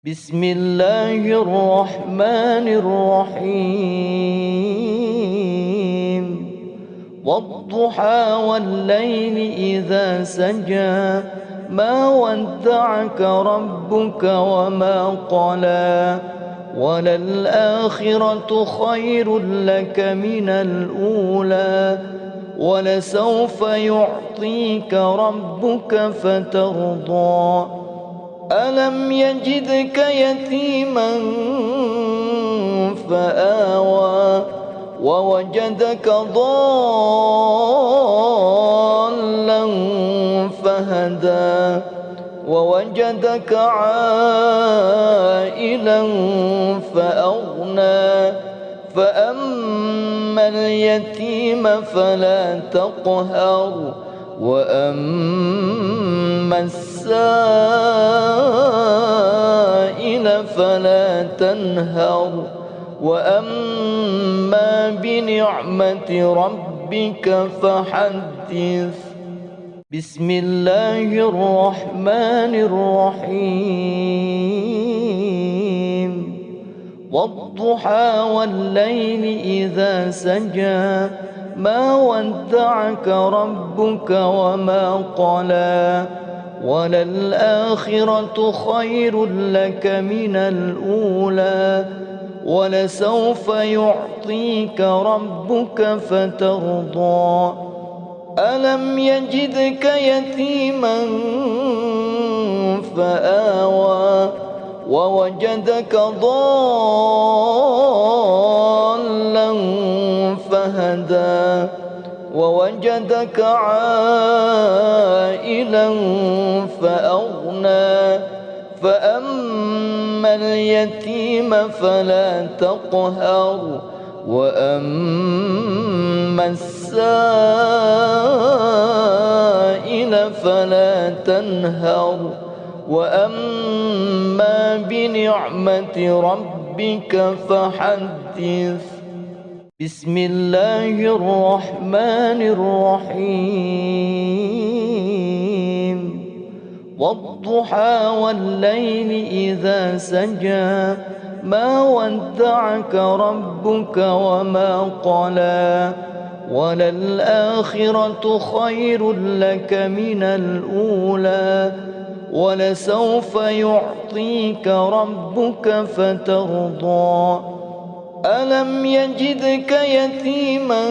بسم الله الرحمن الرحيم والضحى والليل إذا سجى ما ودعك ربك وما قلى وللآخرة خير لك من الأولى ولسوف يعطيك ربك فترضى ألم يجدك يتيما فآوى ووجدك ضالا فهدى ووجدك عائلا فأغنى فأما اليتيم فلا تقهر وأما السائل فلا تنهر وأما بنعمة ربك فحدث بسم الله الرحمن الرحيم والضحى والليل إذا سجى ما ودعك ربك وما قلى وللآخرة خير لك من الأولى ولسوف يعطيك ربك فترضى ألم يجدك يتيما فآوى ووجدك ضالا فهدى ووجدك عائلا فأغنى فأما اليتيم فلا تقهر وأما السائل فلا تنهر وأما بنعمة ربك فحدث بسم الله الرحمن الرحيم والضحى والليل إذا سجى ما ودعك ربك وما قلى وللآخرة خير لك من الأولى ولسوف يعطيك ربك فترضى ألم يجدك يتيما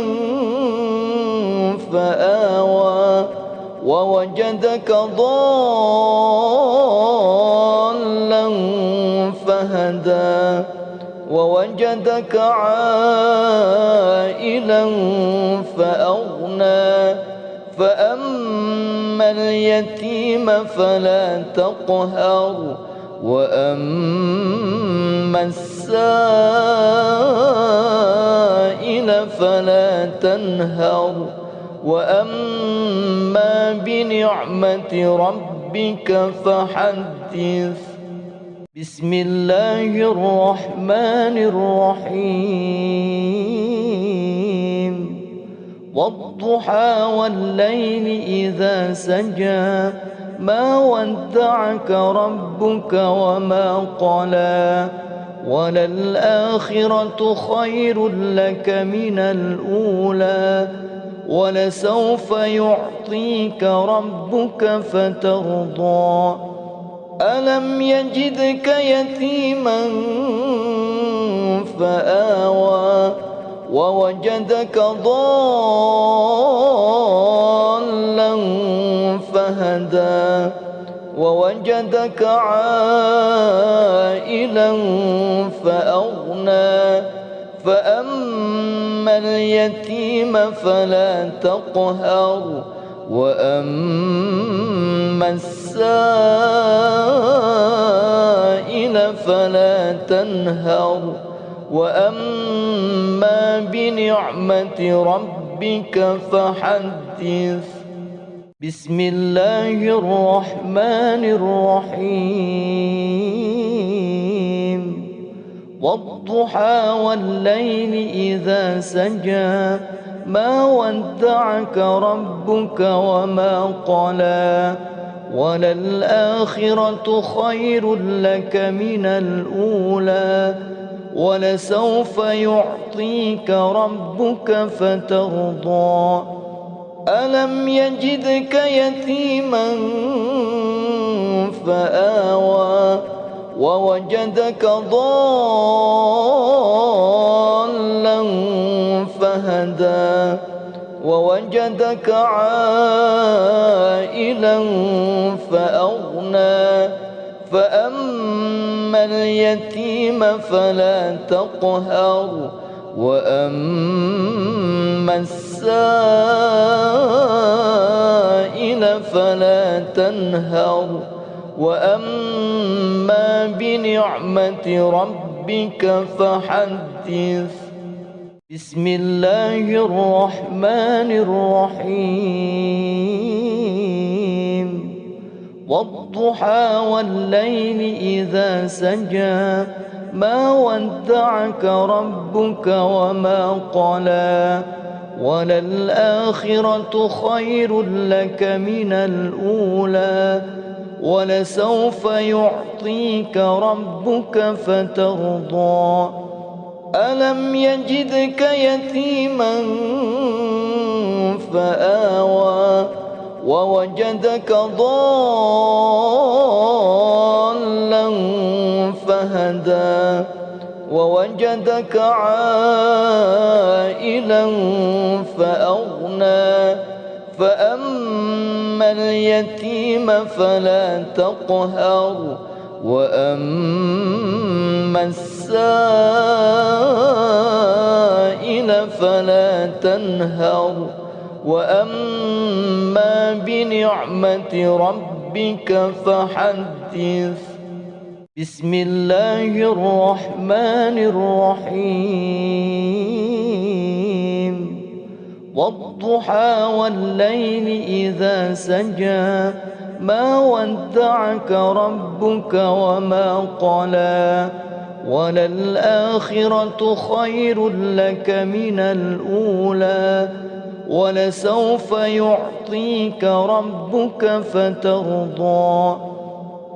فآوى ووجدك ضالا فهدى ووجدك عائلا فأغنى فأما اليتيم فلا تقهر وأما السائل فلا تنهر وأما بنعمة ربك فحدث بسم الله الرحمن الرحيم والضحى والليل إذا سجى ما ودعك ربك وما قلى وللآخرة خير لك من الأولى ولسوف يعطيك ربك فترضى ألم يجدك يتيما فآوى ووجدك ضالا فهدى ووجدك عائلا فأغنى فأما اليتيم فلا تقهر وأما السائل فلا تنهر وأما بنعمة ربك فحدث بسم الله الرحمن الرحيم والضحى والليل إذا سجى ما ودعك ربك وما قلى وللآخرة خير لك من الأولى ولسوف يعطيك ربك فترضى ألم يجدك يتيما فآوى ووجدك ضالا فهدى ووجدك عائلا فأغنى فأما اليتيم فلا تقهر وأما السائل فلا تنهر وأما بنعمة ربك فحدث بسم الله الرحمن الرحيم والضحى والليل إذا سجى ما ودعك ربك وما قلى وللآخرة خير لك من الأولى ولسوف يعطيك ربك فترضى ألم يجدك يتيما فآوى ووجدك ضالا فهدى ووجدك عائلا فأغنى فأما اليتيم فلا تقهر وأما السائل فلا تنهر وأما بنعمة ربك فحدث بسم الله الرحمن الرحيم والضحى والليل إذا سجى ما ودعك ربك وما قلى وللآخرة خير لك من الأولى ولسوف يعطيك ربك فترضى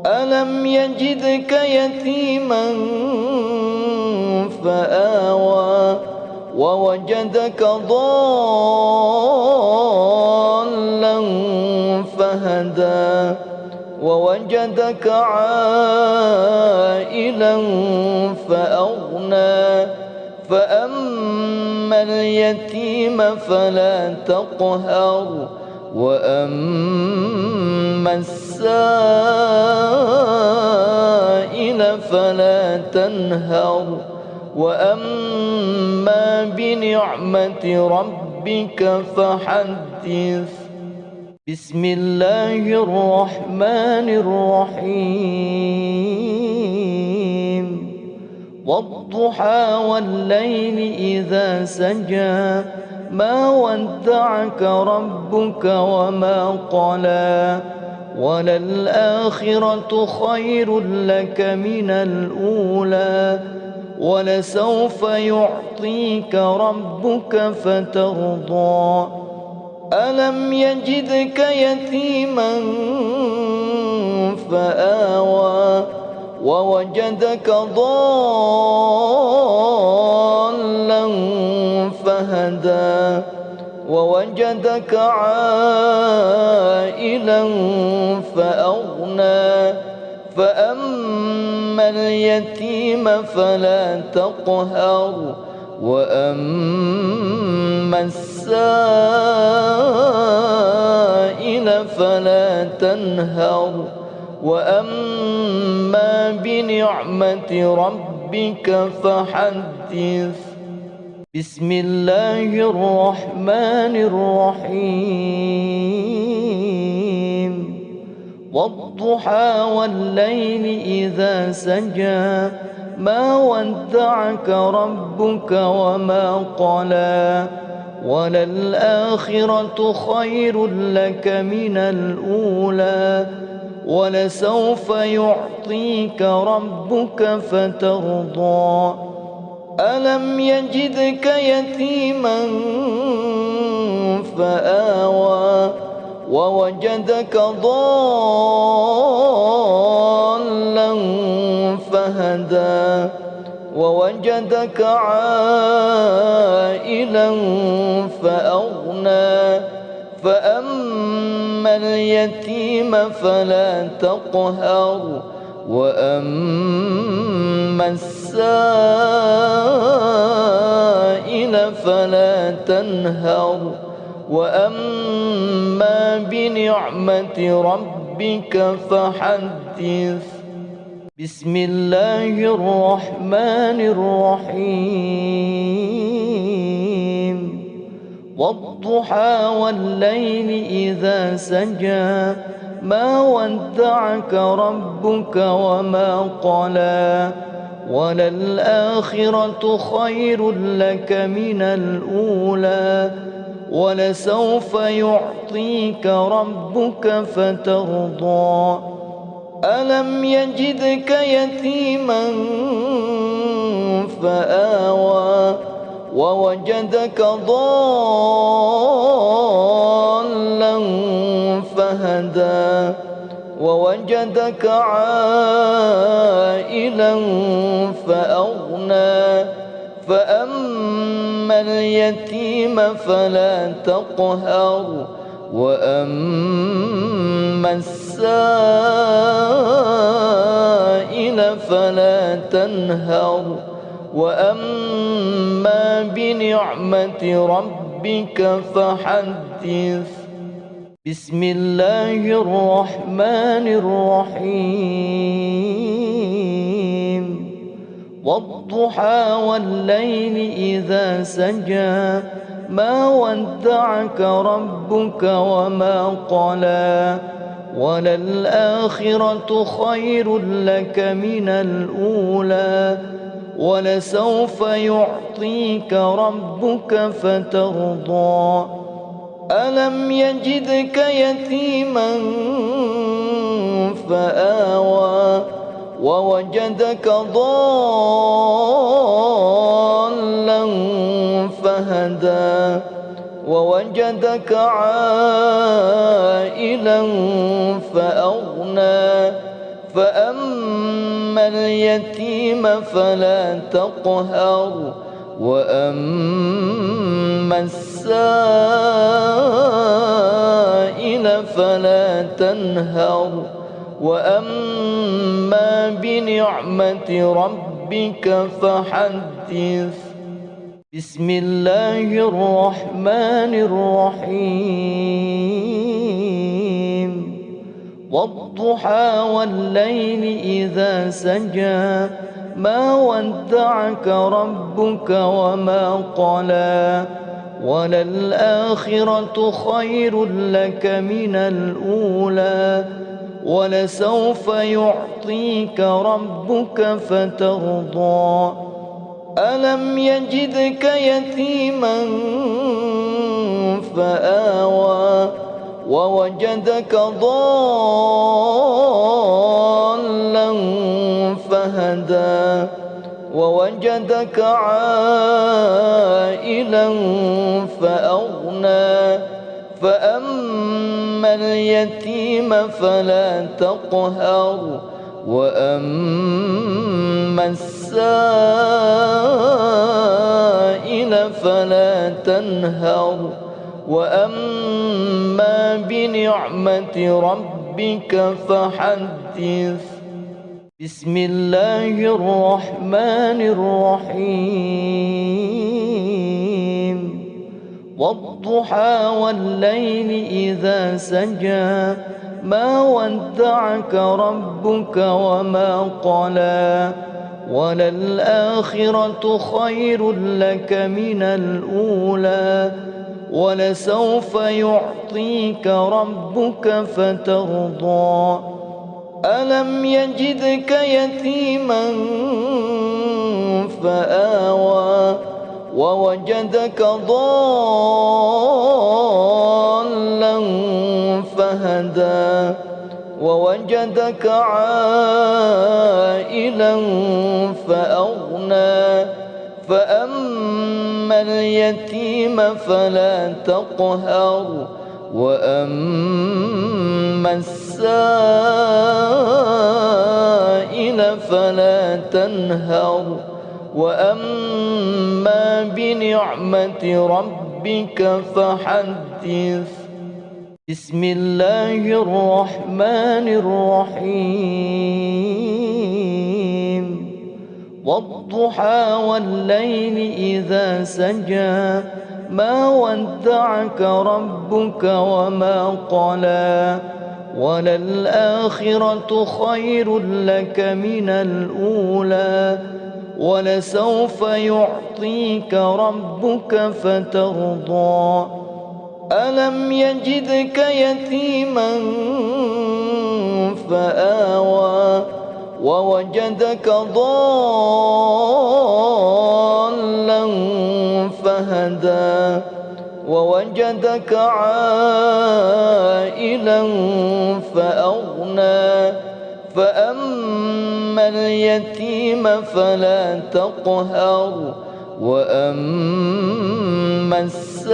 ألم يجدك يتيما فآوى ووجدك ضالا فهدى ووجدك عائلا فأغنى فأما اليتيم فلا تقهر وأما السائل فلا تنهر وأما بنعمة ربك فحدث بسم الله الرحمن الرحيم والضحى والليل إذا سجى ما ودعك ربك وما قلى وللآخرة خير لك من الأولى ولسوف يعطيك ربك فترضى ألم يجدك يتيما فآوى ووجدك ضالا فهدى ووجدك عائلا فأغنى فأما اليتيم فلا تقهر وأما السائل فلا تنهر وأما بنعمة ربك فحدث بسم الله الرحمن الرحيم والضحى والليل إذا سجى ما ودعك ربك وما قلى وللآخرة خير لك من الأولى ولسوف يعطيك ربك فترضى ألم يجدك يتيما فآوى ووجدك ضالا فهدى ووجدك عائلا فأغنى فأما اليتيم فلا تقهر وأما السائل فلا تنهر وأما بنعمة ربك فحدث. بسم الله الرحمن الرحيم. والضحى والليل إذا سجى ما ودعك ربك وما قلى وللآخرة خير لك من الأولى ولسوف يعطيك ربك فترضى ألم يجدك يتيما فآوى ووجدك ضالا فهدى ووجدك عائلا فأغنى فأما اليتيم فلا تقهر وأما السائل فلا تنهر وأما بنعمة ربك فحدث. بسم الله الرحمن الرحيم. والضحى والليل إذا سجى ما ودعك ربك وما قلى وللآخرة خير لك من الأولى ولسوف يعطيك ربك فترضى ألم يجدك يتيما فآوى ووجدك ضالا فهدى ووجدك عائلا فأغنى فأما اليتيم فلا تقهر وأما السائل فلا تنهر وأما بنعمة ربك فحدث. بسم الله الرحمن الرحيم. والضحى والليل إذا سجى ما ودعك ربك وما قلى وللآخرة خير لك من الأولى ولسوف يعطيك ربك فترضى ألم يجدك يتيما فآوى ووجدك ضالا فهدى ووجدك عائلا فأغنى فأما اليتيم فلا تقهر وأما السائل فلا تنهر وأما بنعمة ربك فحدث. بسم الله الرحمن الرحيم. والضحى والليل إذا سجى ما ودعك ربك وما قلى وللآخرة خير لك من الأولى ولسوف يعطيك ربك فترضى ألم يجدك يتيما فآوى ووجدك ضالا فهدى ووجدك عائلا فأغنى فأما اليتيم فلا تقهر وأما السائل فلا تنهر وأما بنعمة ربك فحدث. بسم الله الرحمن الرحيم. والضحى والليل إذا سجى ما ودعك ربك وما قلى وللآخرة خير لك من الأولى ولسوف يعطيك ربك فترضى. ألم يجدك يتيما فآوى ووجدك ضالا فهدى ووجدك عائلا فأغنى فأما اليتيم فلا تقهر وأما السائل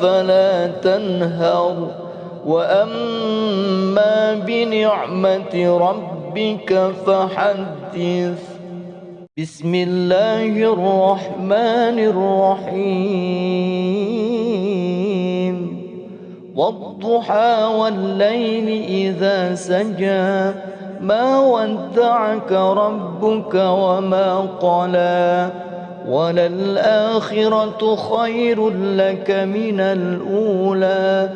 فلا تنهر وأما بنعمة ربك فحدث. بسم الله الرحمن الرحيم. والضحى والليل إذا سجى ما ودعك ربك وما قلى وللآخرة خير لك من الأولى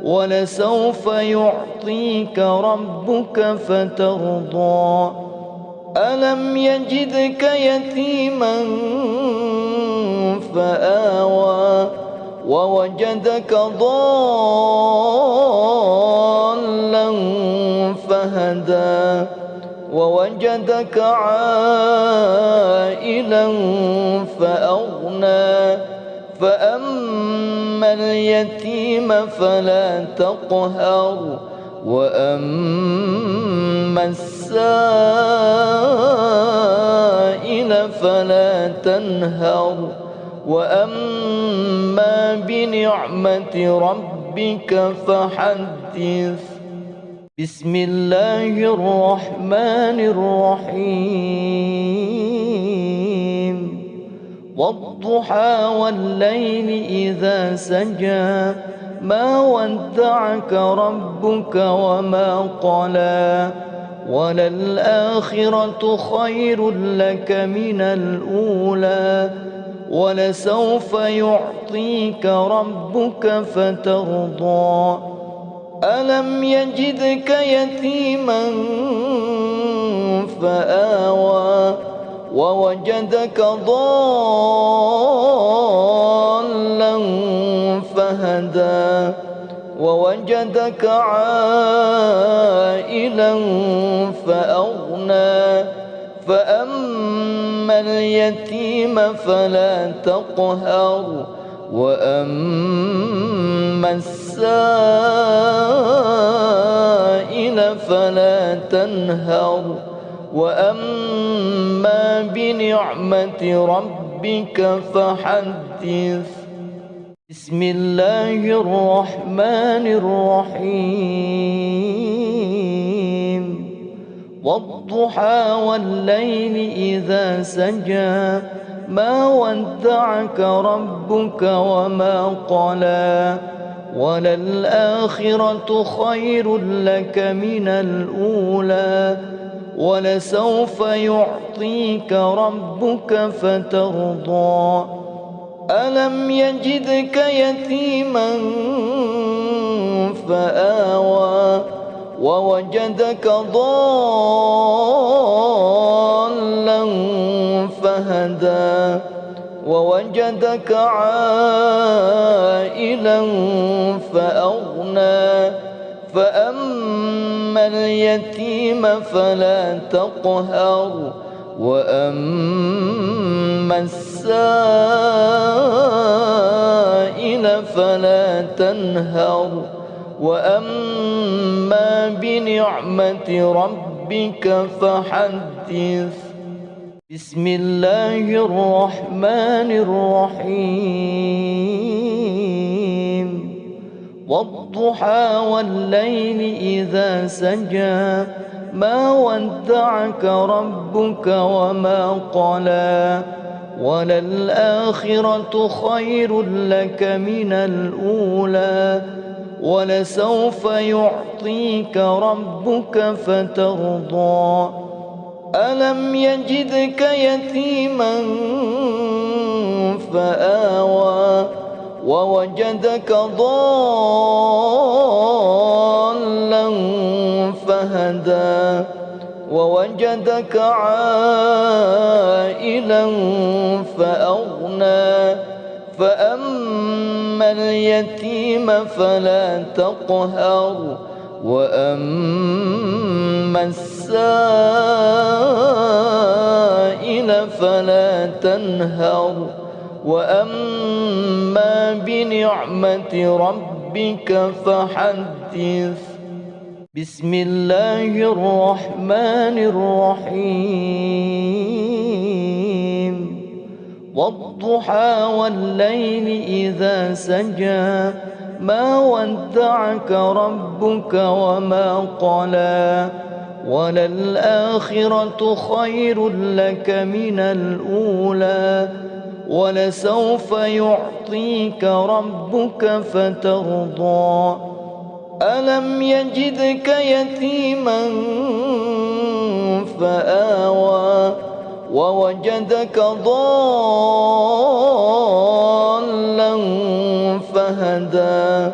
ولسوف يعطيك ربك فترضى. ألم يجدك يتيما فآوى ووجدك ضالا فهدى ووجدك عائلا فأغنى فأما اليتيم فلا تقهر وأما السائل فلا تنهر وأما بنعمة ربك فحدث. بسم الله الرحمن الرحيم. والضحى والليل إذا سجى ما ودعك ربك وما قلى وللآخرة خير لك من الأولى ولسوف يعطيك ربك فترضى. ألم يجدك يتيما فآوى ووجدك ضالا فهدى ووجدك عائلا فأغنى فأما اليتيم فلا تقهر وأما السائل فلا تنهر وأما بنعمة ربك فحدث. بسم الله الرحمن الرحيم. والضحى والليل إذا سجى ما ودعك ربك وما قلى وللآخرة خير لك من الأولى ولسوف يعطيك ربك فترضى. ألم يجدك يتيما فآوى ووجدك ضالا فهدى ووجدك عائلا فأغنى فأما اليتيم فلا تقهر وأما السائل فلا تنهر وأما بنعمة ربك فحدث. بسم الله الرحمن الرحيم. والضحى والليل إذا سجى ما ودعك ربك وما قلى وللآخرة خير لك من الأولى ولسوف يعطيك ربك فترضى ألم يجدك يتيما فآوى ووجدك ضالا فهدى ووجدك عائلا فأغنى فأما اليتيم فلا تقهر وأما السائل فلا تنهر وأما بنعمة ربك فحدث بسم الله الرحمن الرحيم والضحى والليل إذا سجى ما ودعك ربك وما قلى وللآخرة خير لك من الأولى ولسوف يعطيك ربك فترضى ألم يجدك يتيما فآوى ووجدك ضالا فهدى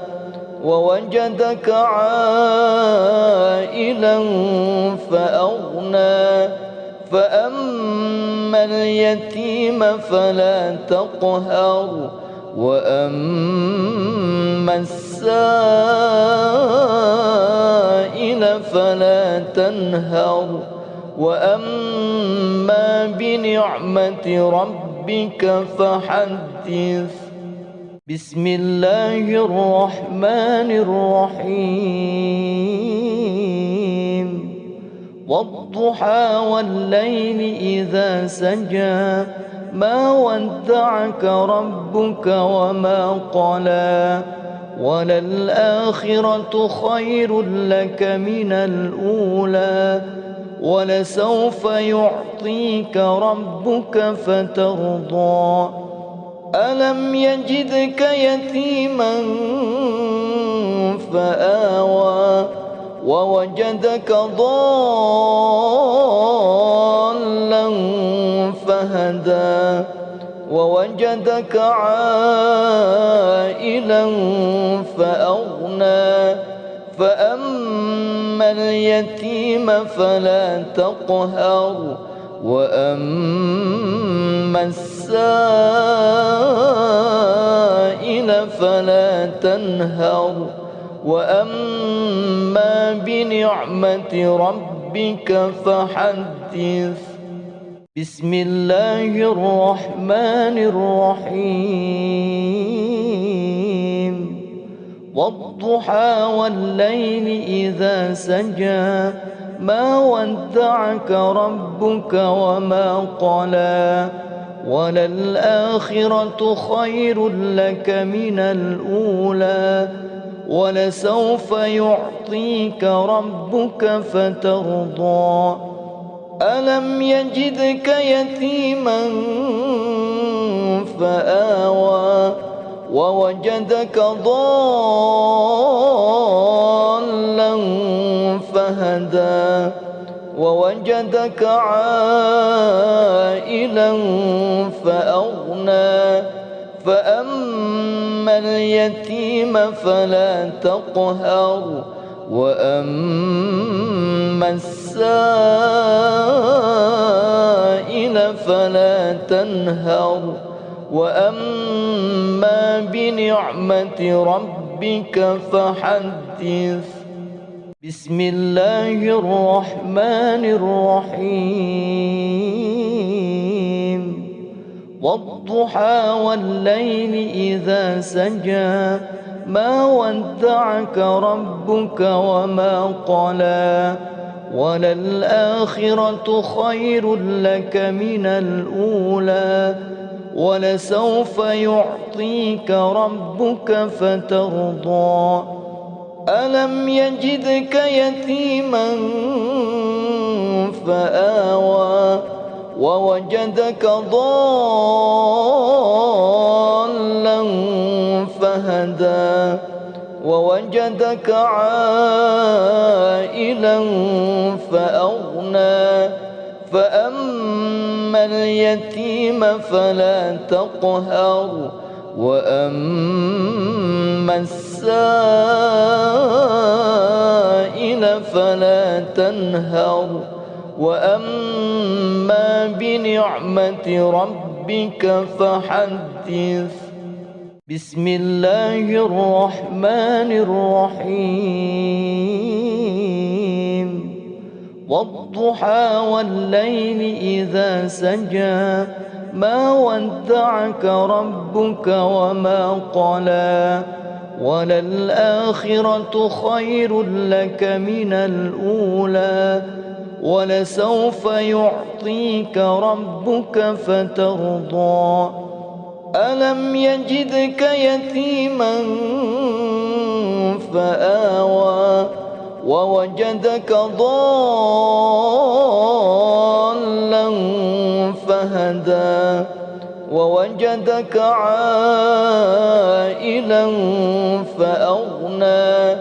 ووجدك عائلا فأغنى فأما اليتيم فلا تقهر وأما السائل فلا تنهر وأما بنعمة ربك فحدث بسم الله الرحمن الرحيم والضحى والليل إذا سجى ما ودعك ربك وما قلى وللآخرة خير لك من الأولى ولسوف يعطيك ربك فترضى ألم يجدك يتيما فآوى ووجدك ضالا فهدى ووجدك عائلا فأغنى فأما اليتيم فلا تقهر وأما السائل فلا تنهر وأما بنعمة ربك فحدث بسم الله الرحمن الرحيم والضحى والليل إذا سجى ما ودعك ربك وما قلى وللآخرة خير لك من الأولى ولسوف يعطيك ربك فترضى ألم يجدك يتيما فآوى ووجدك ضالا فهدى ووجدك عائلا فأغنى فأما اليتيم فلا تقهر وأما السائل فلا تنهر وأما بنعمة ربك فحدث بسم الله الرحمن الرحيم والضحى والليل إذا سجى ما ودعك ربك وما قلى وللآخرة خير لك من الأولى ولسوف يعطيك ربك فترضى ألم يجدك يتيما فآوى ووجدك ضالا فهدى ووجدك عائلا فأغنى فأما اليتيم فلا تقهر وأما السائل فلا تنهر وأما بنعمة ربك فحدث. بسم الله الرحمن الرحيم والضحى والليل إذا سجى ما ودعك ربك وما قلى وللآخرة خير لك من الأولى ولسوف يعطيك ربك فترضى ألم يجدك يتيما فآوى ووجدك ضالا فهدى ووجدك عائلا فأغنى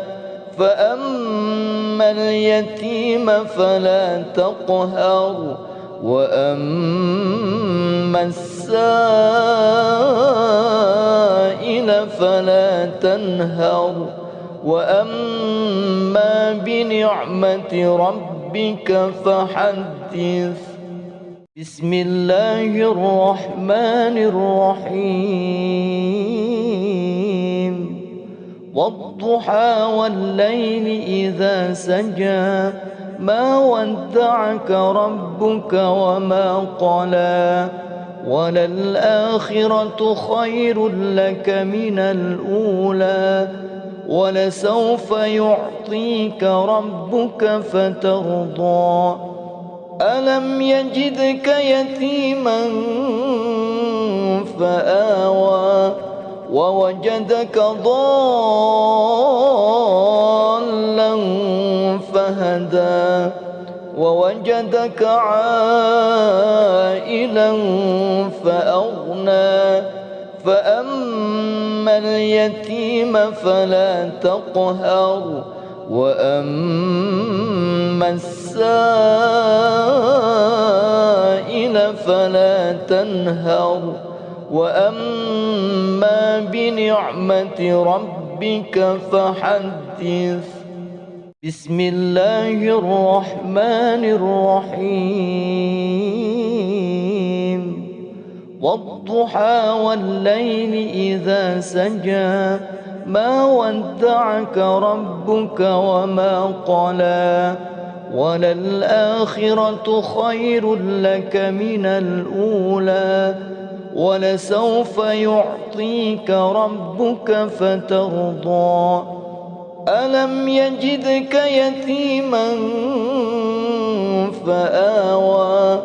فأما اليتيم فلا تقهر وأما السائل فلا تنهر وأما بنعمة ربك فحدث. بسم الله الرحمن الرحيم والضحى والليل إذا سجى ما ودعك ربك وما قلى وللآخرة خير لك من الأولى ولسوف يعطيك ربك فترضى ألم يجدك يتيما فآوى ووجدك ضالا فهدى ووجدك عائلا فأغنى فأما اليتيم فلا تقهر وأما السائل فلا تنهر وأما بنعمة ربك فحدث. بسم الله الرحمن الرحيم والضحى والليل إذا سجى ما ودعك ربك وما قلى وللآخرة خير لك من الأولى ولسوف يعطيك ربك فترضى ألم يجدك يتيما فآوى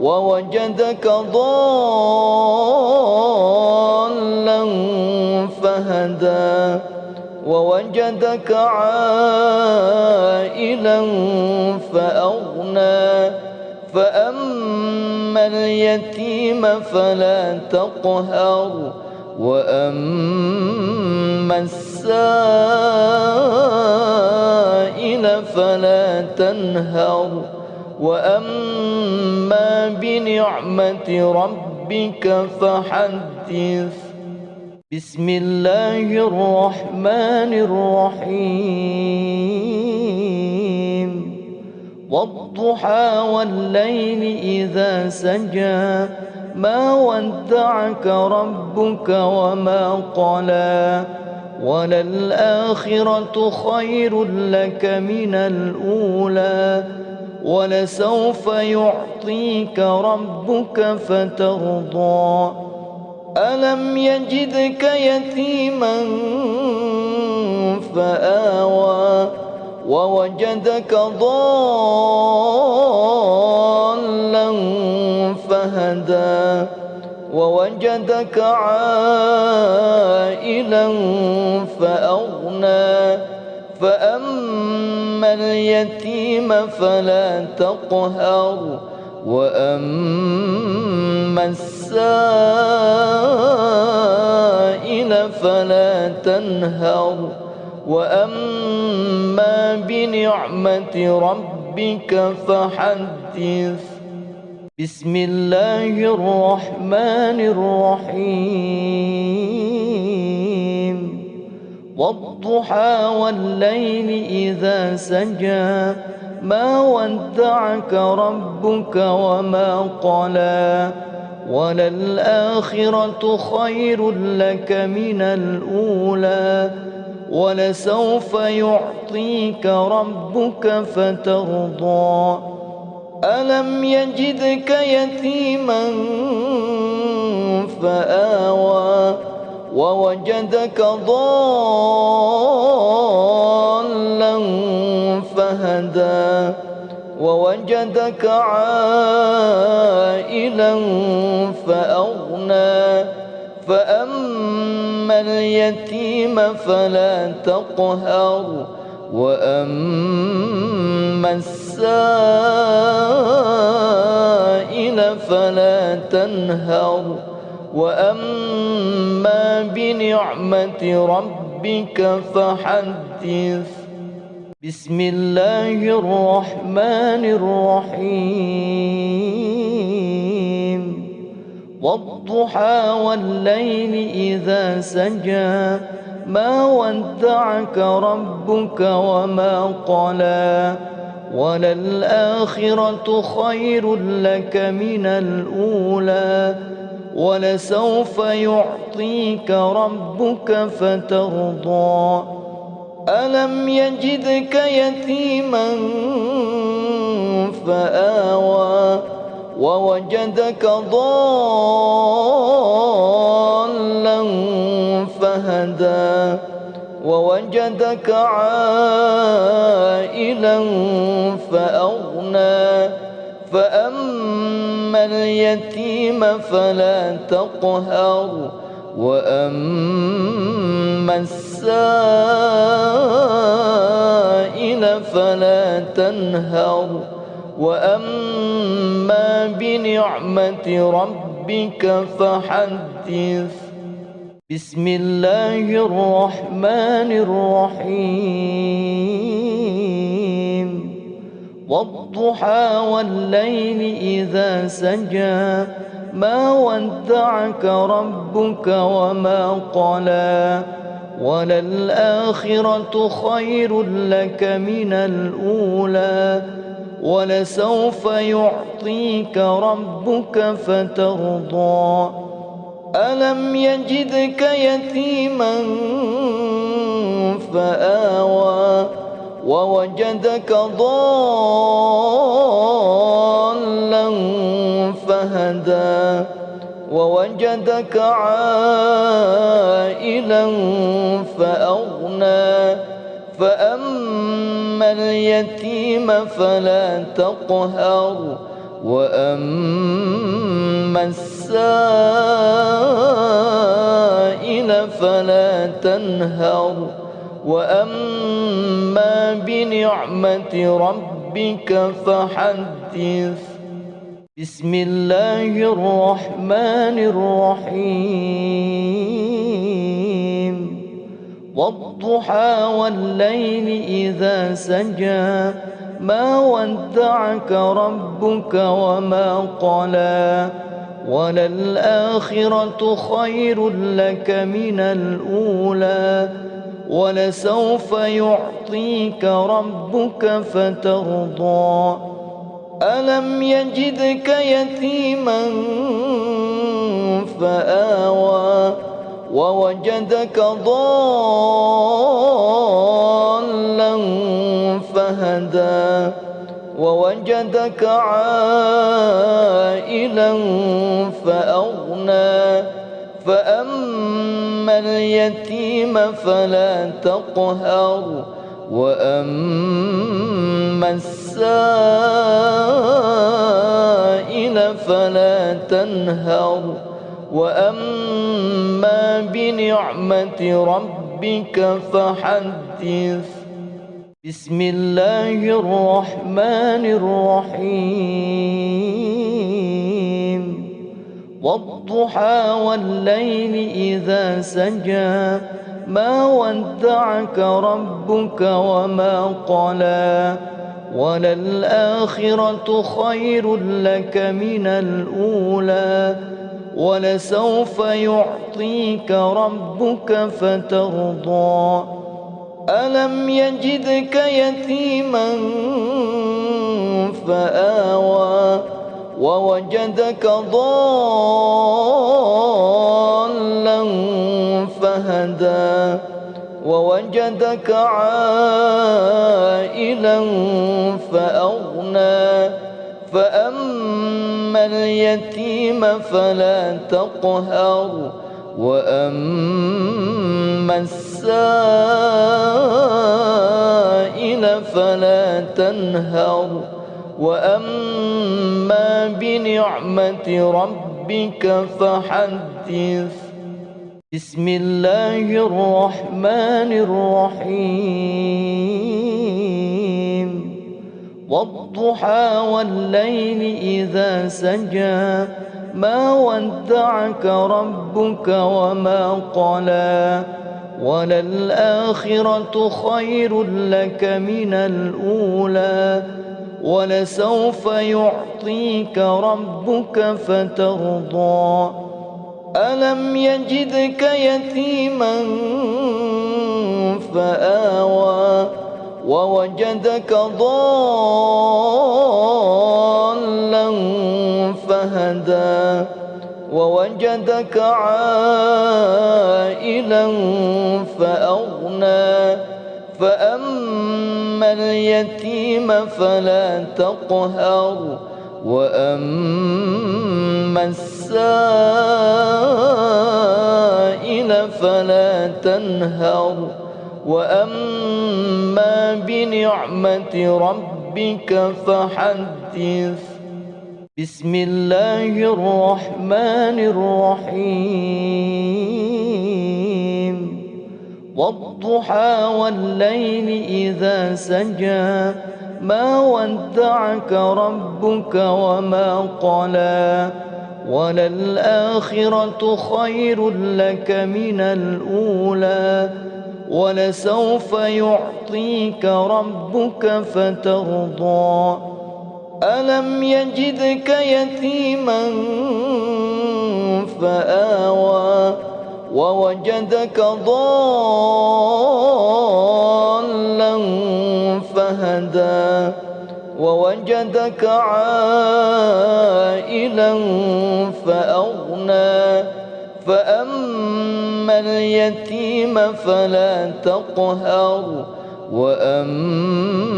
ووجدك ضالا فهدى ووجدك عائلا فأغنى فأما اليتيم فلا تقهر وأما السائل فلا تنهر وأما بنعمة ربك فحدث. بسم الله الرحمن الرحيم والضحى والليل إذا سجى ما ودعك ربك وما قلى وللآخرة خير لك من الأولى ولسوف يعطيك ربك فترضى ألم يجدك يتيما فآوى ووجدك ضالا فهدى ووجدك عائلا فأغنى فأما اليتيم فلا تقهر وأما السائل فلا تنهر وأما بنعمة ربك فحدث. بسم الله الرحمن الرحيم والضحى والليل إذا سجى ما ودعك ربك وما قلى وللآخرة خير لك من الأولى ولسوف يعطيك ربك فترضى ألم يجدك يتيما فآوى ووجدك ضالا فهدى ووجدك عائلا فأغنى فأما اليتيم فلا تقهر وأما السائل فلا تنهر وأما بنعمة ربك فحدث. بسم الله الرحمن الرحيم والضحى والليل إذا سجى ما ودعك ربك وما قلى وللآخرة خير لك من الأولى ولسوف يعطيك ربك فترضى ألم يجدك يتيما فآوى ووجدك ضالا فهدى ووجدك عائلا فأغنى فأما اليتيم فلا تقهر وأما السائل فلا تنهر وأما بنعمة ربك فحدث. بسم الله الرحمن الرحيم والضحى والليل إذا سجى ما ودعك ربك وما قلى وللآخرة خير لك من الأولى ولسوف يعطيك ربك فترضى ألم يجدك يتيما فآوى ووجدك ضالا فهدى ووجدك عائلا فأغنى فأما اليتيم فلا تقهر وأما السائل فلا تنهر وأما بنعمة ربك فحدث. بسم الله الرحمن الرحيم والضحى والليل إذا سجى ما ودعك ربك وما قلى وللآخرة خير لك من الأولى ولسوف يعطيك ربك فترضى ألم يجدك يتيما فآوى ووجدك ضالا فهدى ووجدك عائلا فأغنى فأما اليتيم فلا تقهر وأما السائل فلا تنهر وأما بنعمة ربك فحدث. بسم الله الرحمن الرحيم. والضحى والليل إذا سجى ما ودعك ربك وما قلى وللآخرة خير لك من الأولى ولسوف يعطيك ربك فترضى. ألم يجدك يتيما فآوى ووجدك ضالا فهدى ووجدك عائلا فأغنى فأما اليتيم فلا تقهر وأما السائل فلا تنهر وأما بنعمة ربك فحدث. بسم الله الرحمن الرحيم. والضحى والليل إذا سجى ما ودعك ربك وما قلى وللآخرة خير لك من الأولى ولسوف يعطيك ربك فترضى. ألم يجدك يتيما فآوى ووجدك ضالا فهدى ووجدك عائلا فأغنى فأما اليتيم فلا تقهر وأما السائل فلا تنهر وأما بنعمة ربك فحدث. بسم الله الرحمن الرحيم. والضحى والليل إذا سجى ما ودعك ربك وما قلى وللآخرة خير لك من الأولى ولسوف يعطيك ربك فترضى. ألم يجدك يتيما فآوى ووجدك ضالا فهدى ووجدك عائلا فأغنى فأما اليتيم فلا تقهر وأما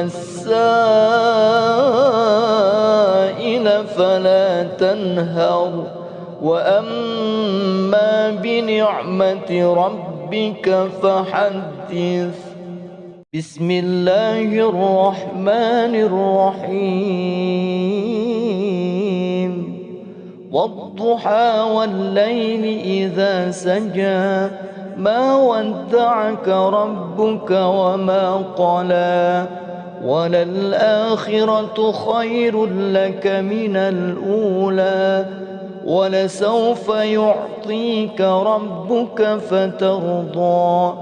السائل فلا تنهر وأما بنعمة ربك فحدث. بسم الله الرحمن الرحيم. والضحى والليل إذا سجى ما ودعك ربك وما قلى وللآخرة خير لك من الأولى ولسوف يعطيك ربك فترضى.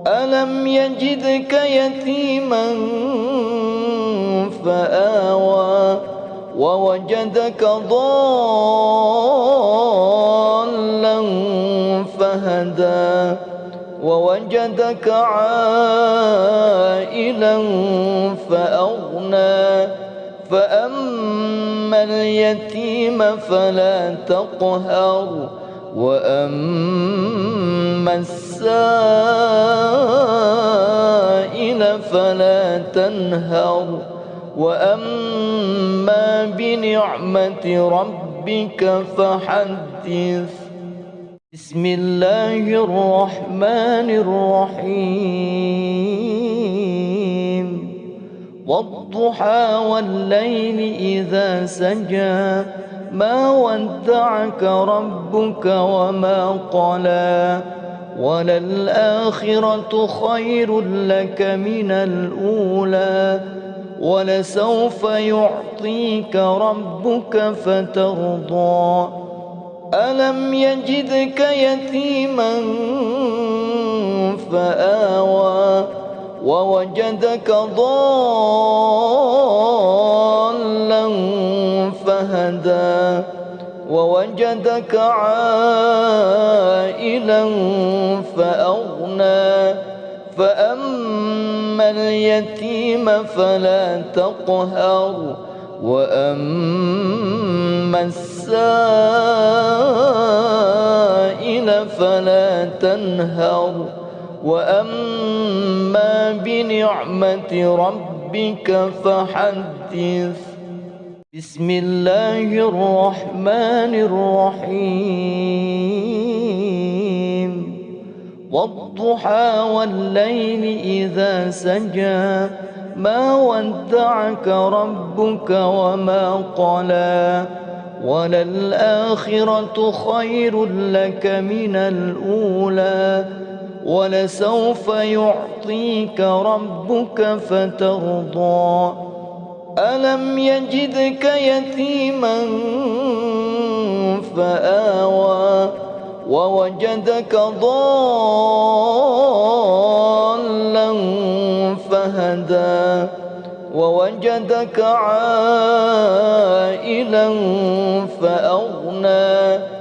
ألم يجدك يتيما فآوى ووجدك ضالا فهدى ووجدك عائلا فأغنى فأما اليتيم فلا تقهر وأما السائل فلا تنهر وأما بنعمة ربك فحدث. بسم الله الرحمن الرحيم. والضحى والليل إذا سجى ما ودعك ربك وما قلى وللآخرة خير لك من الأولى ولسوف يعطيك ربك فترضى ألم يجدك يتيما فآوى ووجدك ضالا فهدى ووجدك عائلا فأغنى فأما اليتيم فلا تقهر وأما السائل فلا تنهر وأما بنعمة ربك فحدث بسم الله الرحمن الرحيم والضحى والليل إذا سجى ما ودعك ربك وما قلى وللآخرة خير لك من الأولى ولسوف يعطيك ربك فترضى ألم يجدك يتيما فآوى ووجدك ضالا فهدى ووجدك عائلا فأغنى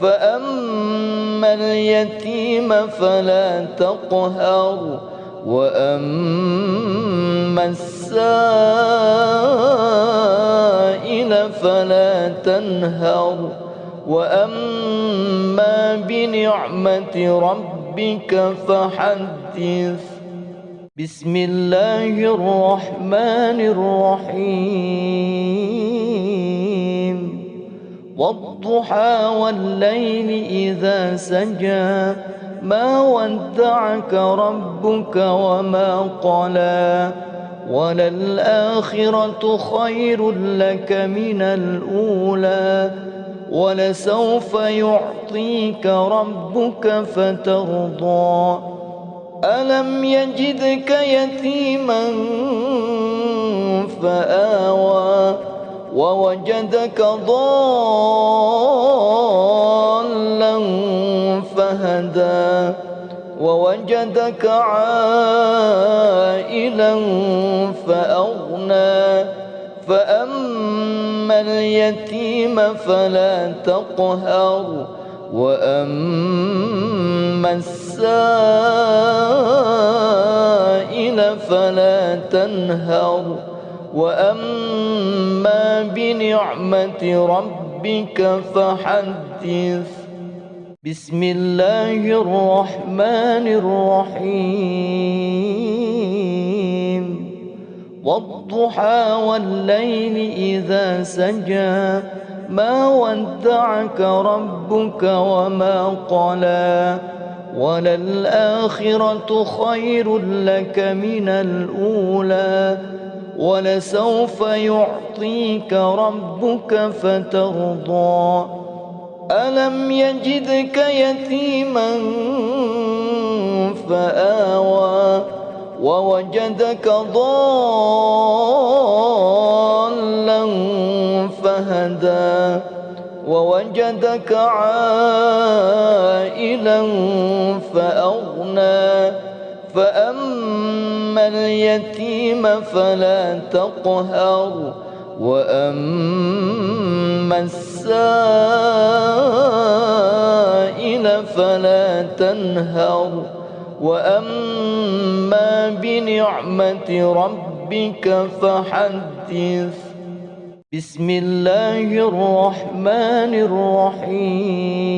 فأما اليتيم فلا تقهر وأما السائل فلا تنهر وأما بنعمة ربك فحدث بسم الله الرحمن الرحيم والضحى والليل إذا سجى ما ودعك ربك وما قلى وللآخرة خير لك من الأولى ولسوف يعطيك ربك فترضى ألم يجدك يتيما فآوى ووجدك ضالا فهدى ووجدك عائلا فأغنى فأما اليتيم فلا تقهر وأما السائل فلا تنهر وأما بنعمة ربك فحدث بسم الله الرحمن الرحيم والضحى والليل إذا سجى ما ودعك ربك وما قلى وللآخرة خير لك من الأولى ولسوف يعطيك ربك فترضى ألم يجدك يتيما فآوى ووجدك ضالا فهدى ووجدك عائلا فأغنى فأما اليتيم فلا تقهر وأما السائل فلا تنهر وأما بنعمة ربك فحدث بسم الله الرحمن الرحيم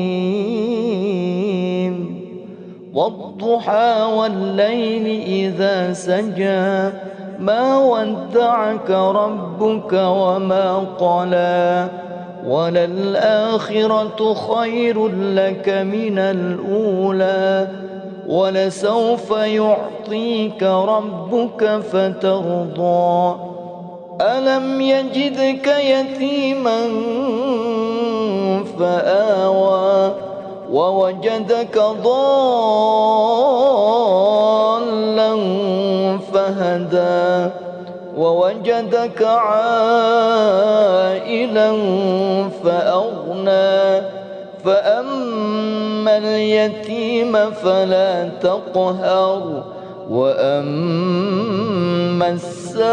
والضحى والليل إذا سجى ما ودعك ربك وما قلى وللآخرة خير لك من الأولى ولسوف يعطيك ربك فترضى ألم يجدك يتيما فآوى ووجدك ضالا فهدى ووجدك عائلا فأغنى فأما اليتيم فلا تقهر وأما السائل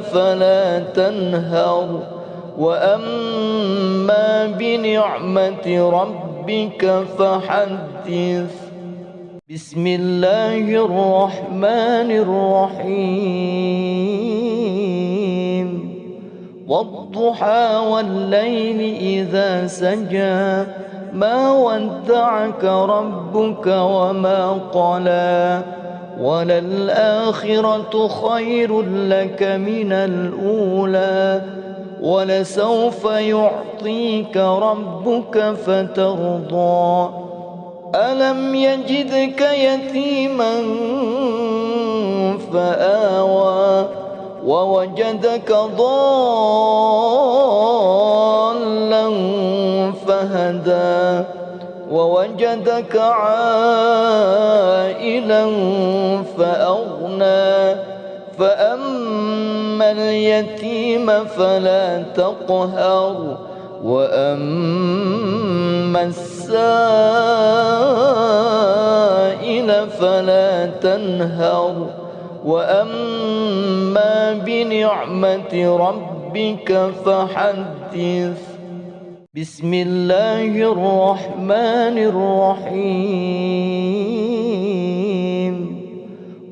فلا تنهر وأما بنعمة ربك فحدث بسم الله الرحمن الرحيم والضحى والليل إذا سجى ما ودعك ربك وما قلى وللآخرة خير لك من الأولى ولسوف يعطيك ربك فترضى ألم يجدك يتيما فآوى ووجدك ضالا فهدى ووجدك عائلا فأغنى فأما اليتيم فلا تقهر وأما السائل فلا تنهر وأما بنعمة ربك فحدث بسم الله الرحمن الرحيم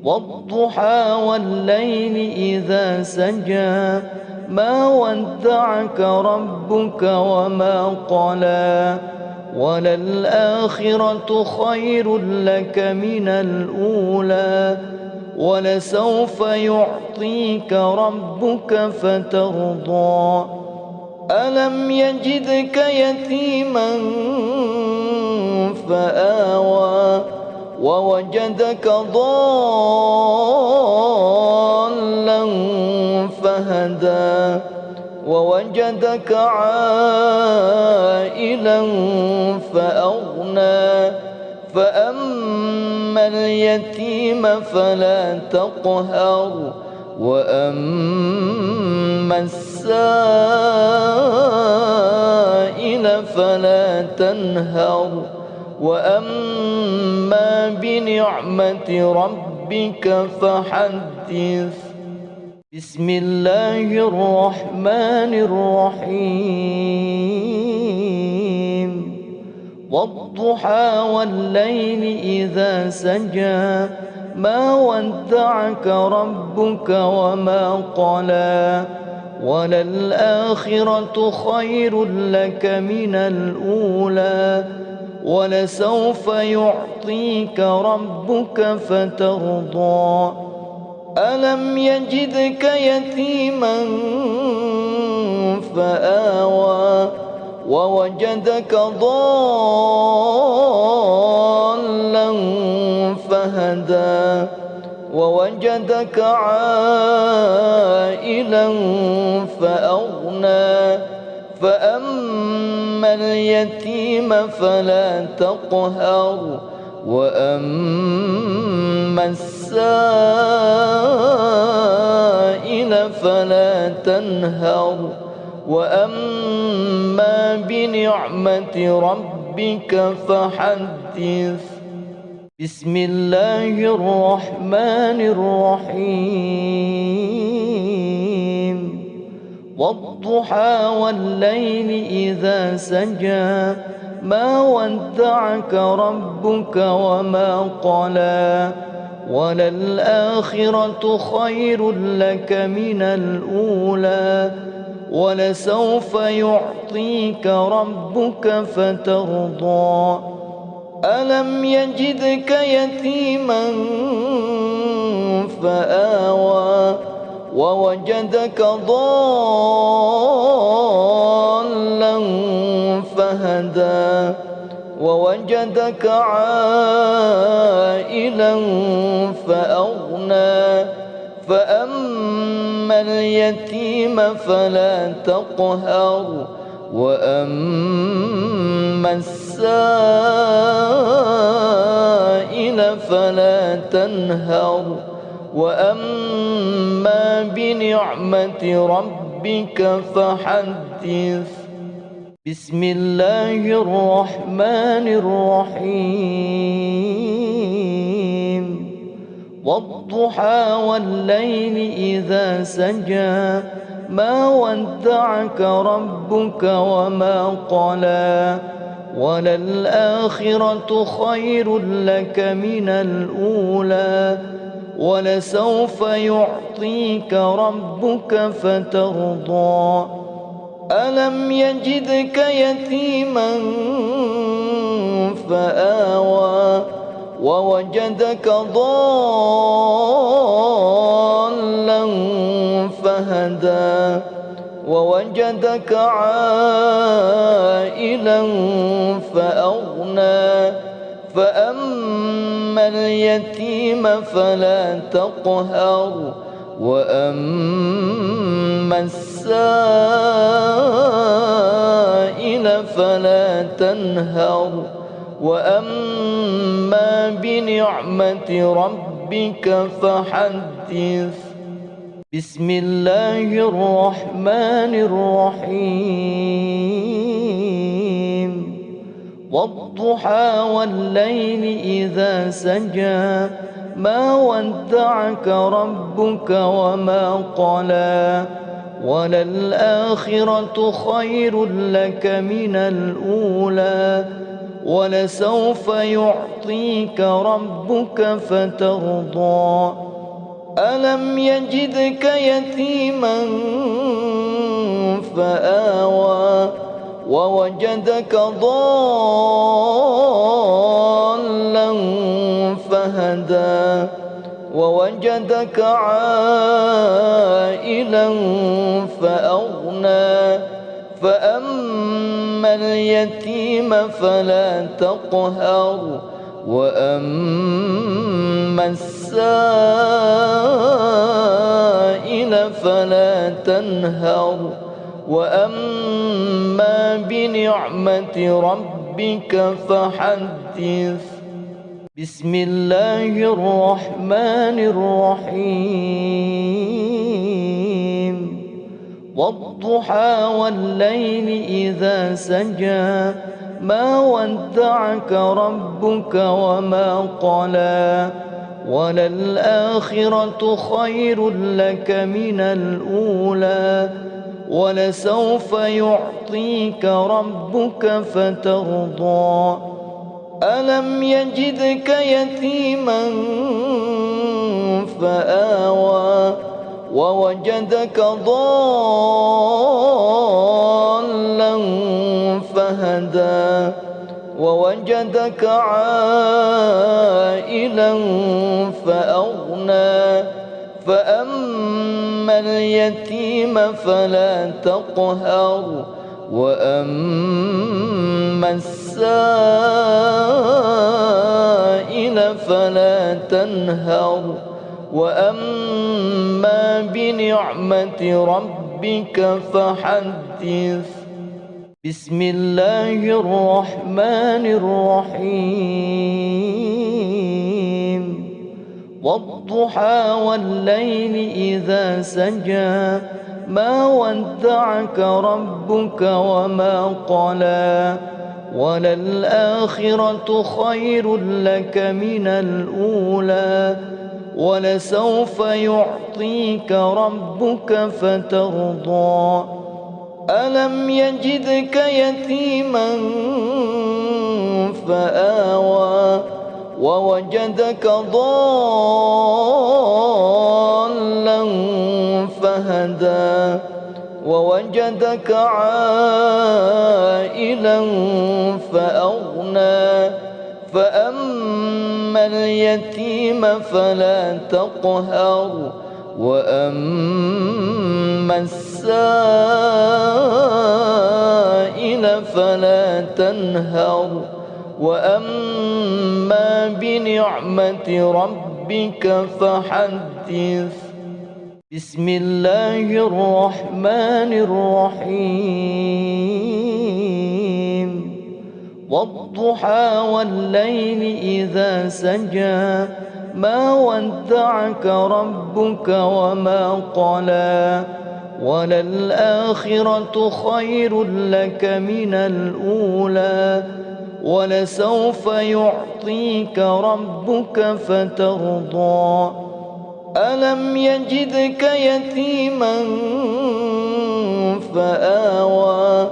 والضحى والليل إذا سجى ما ودعك ربك وما قلى وللآخرة خير لك من الأولى ولسوف يعطيك ربك فترضى ألم يجدك يتيما فآوى ووجدك ضالا فهدى ووجدك عائلا فأغنى فأما اليتيم فلا تقهر وأما السائل فلا تنهر وأما بنعمة ربك فحدث بسم الله الرحمن الرحيم والضحى والليل إذا سجى ما ودعك ربك وما قلى وللآخرة خير لك من الأولى ولسوف يعطيك ربك فترضى ألم يجدك يتيما فآوى ووجدك ضالا فهدى ووجدك عائلا فأغنى فأما اليتيم فلا تقهر وأما السائل فلا تنهر وأما بنعمة ربك فحدث بسم الله الرحمن الرحيم والضحى والليل إذا سجى ما ودعك ربك وما قلى وللآخرة خير لك من الأولى ولسوف يعطيك ربك فترضى ألم يجدك يتيما فآوى ووجدك ضالا فهدى ووجدك عائلا فأغنى فأما اليتيم فلا تقهر وأما السائل فلا تنهر وأما بنعمة ربك فحدث. بسم الله الرحمن الرحيم والضحى والليل إذا سجى ما ودعك ربك وما قلى وللآخرة خير لك من الأولى ولسوف يعطيك ربك فترضى ألم يجدك يتيما فآوى ووجدك ضالا فهدى ووجدك عائلا فأغنى فأما اليتيم فلا تقهر وأما السائل فلا تنهر وأما بنعمة ربك فحدث. بسم الله الرحمن الرحيم والضحى والليل إذا سجى ما ودعك ربك وما قلى وللآخرة خير لك من الأولى ولسوف يعطيك ربك فترضى ألم يجدك يتيما فآوى ووجدك ضالا فهدى ووجدك عائلا فأغنى فأما اليتيم فلا تقهر وأما السائل فلا تنهر وأما بنعمة ربك فحدث. بسم الله الرحمن الرحيم والضحى والليل إذا سجى ما ودعك ربك وما قلى وللآخرة خير لك من الأولى ولسوف يعطيك ربك فترضى ألم يجدك يتيما فآوى ووجدك ضالا فهدى ووجدك عائلا فأغنى فأما اليتيم فلا تقهر وأما السائل فلا تنهر وأما بنعمة ربك فحدث. بسم الله الرحمن الرحيم والضحى والليل إذا سجى ما ودعك ربك وما قلى وللآخرة خير لك من الأولى ولسوف يعطيك ربك فترضى ألم يجدك يتيما فآوى ووجدك ضالا فهدى ووجدك عائلا فأغنى فأما اليتيم فلا تقهر وأما السائل فلا تنهر وأما بنعمة ربك فحدث. بسم الله الرحمن الرحيم. والضحى والليل إذا سجى ما ودعك ربك وما قلى وللآخرة خير لك من الأولى ولسوف يعطيك ربك فترضى. ألم يجدك يتيما فآوى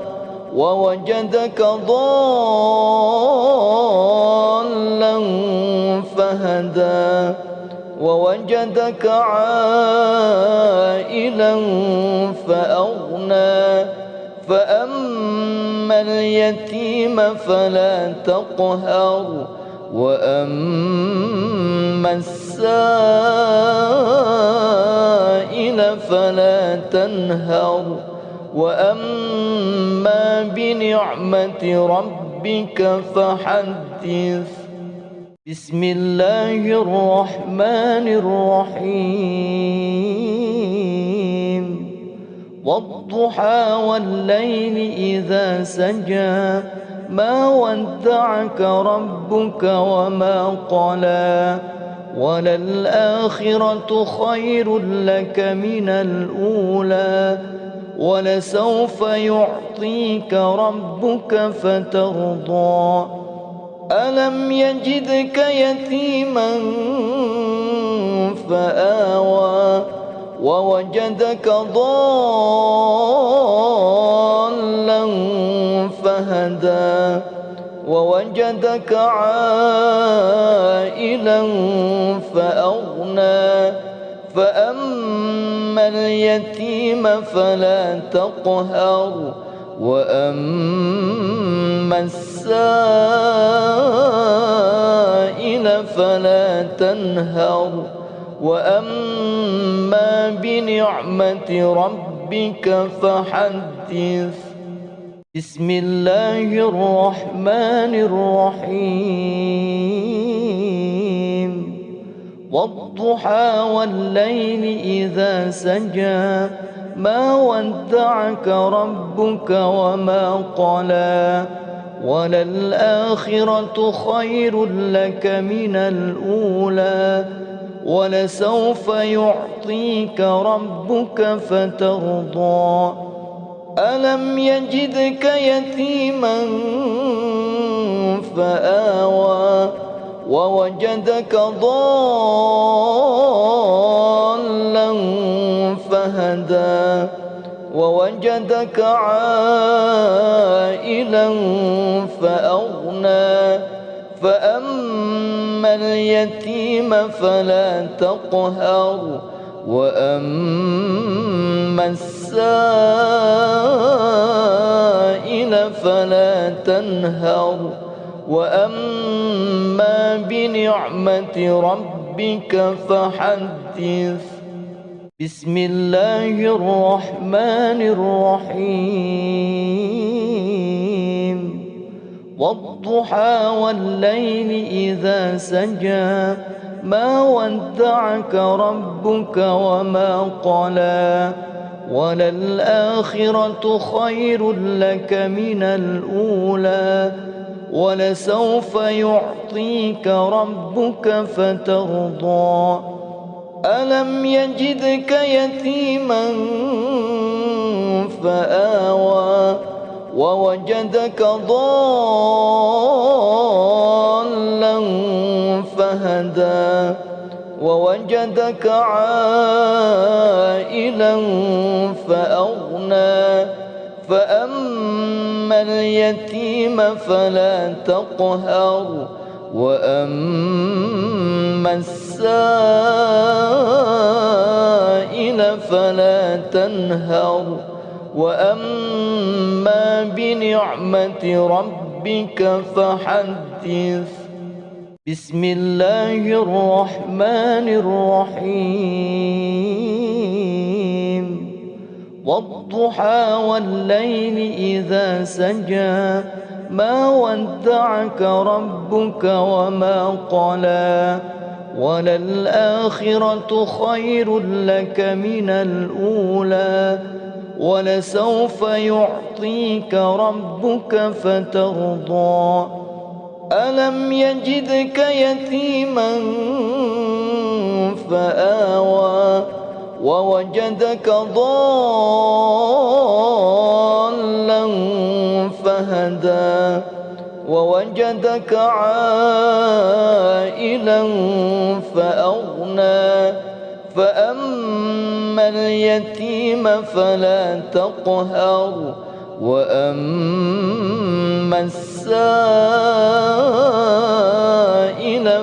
ووجدك ضالا فهدى ووجدك عائلا فأغنى فأما اليتيم فلا تقهر وأما السائل فلا تنهر وأما بنعمة ربك فحدث. بسم الله الرحمن الرحيم. والضحى والليل إذا سجى ما ودعك ربك وما قلى وللآخرة خير لك من الأولى ولسوف يعطيك ربك فترضى. ألم يجدك يتيما فآوى ووجدك ضالا فهدى ووجدك عائلا فأغنى فأما اليتيم فلا تقهر وأما السائل فلا تنهر وأما بنعمة ربك فحدث. بسم الله الرحمن الرحيم. والضحى والليل إذا سجى ما ودعك ربك وما قلى وللآخرة خير لك من الأولى ولسوف يعطيك ربك فترضى. ألم يجدك يتيما فآوى ووجدك ضالا فهدى ووجدك عائلا فأغنى فأما اليتيم فلا تقهر وأما السائل فلا تنهر وأما بنعمة ربك فحدث. بسم الله الرحمن الرحيم. والضحى والليل إذا سجى ما ودعك ربك وما قلى وللآخرة خير لك من الأولى ولسوف يعطيك ربك فترضى. ألم يجدك يتيما فآوى ووجدك ضالا فهدى ووجدك عائلا فأغنى فأما اليتيم فلا تقهر وأما السائل فلا تنهر وأما بنعمة ربك فحدث. بسم الله الرحمن الرحيم. والضحى والليل إذا سجى ما ودعك ربك وما قلى وللآخرة خير لك من الأولى ولسوف يعطيك ربك فترضى ألم يجدك يتيما فآوى ووجدك ضالا فهدى ووجدك عائلا فأغنى فأما اليتيم فلا تقهر وأما السائل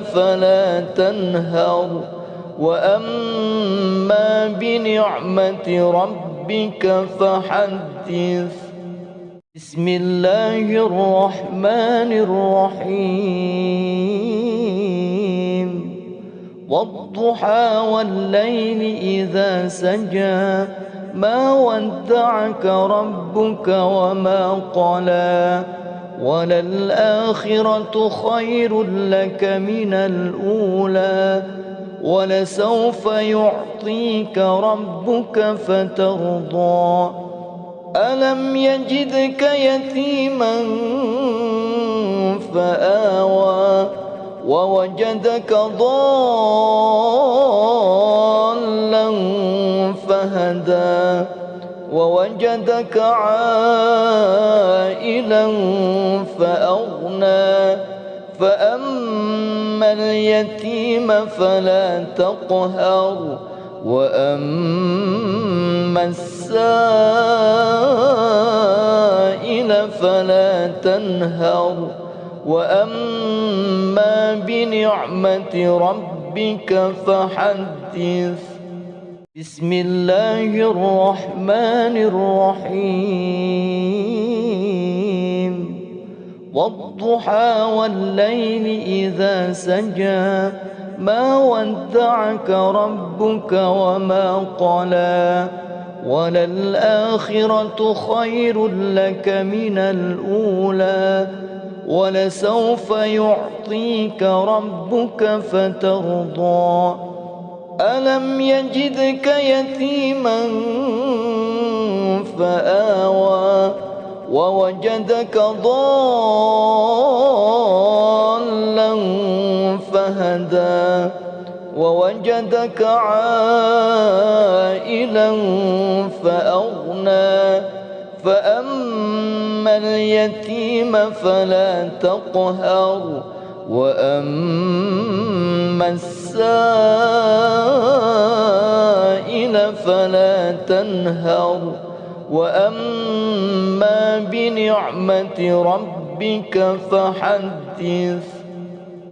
فلا تنهر وأما بنعمة ربك فحدث بسم الله الرحمن الرحيم والضحى والليل إذا سجى ما ودعك ربك وما قلى وللآخرة خير لك من الأولى ولسوف يعطيك ربك فترضى ألم يجدك يتيما فآوى ووجدك ضالا فهدى ووجدك عائلا فأغنى فأما اليتيم فلا تقهر وأما السائل فلا تنهر وأما بنعمة ربك فحدث بسم الله الرحمن الرحيم والضحى والليل إذا سجى ما ودعك ربك وما قلى وللآخرة خير لك من الأولى ولسوف يعطيك ربك فترضى ألم يجدك يتيما فآوى ووجدك ضالا فهدى ووجدك عائلا فأغنى فأما اليتيم فلا تقهر وأما السائل فلا تنهر وأما بنعمة ربك فحدث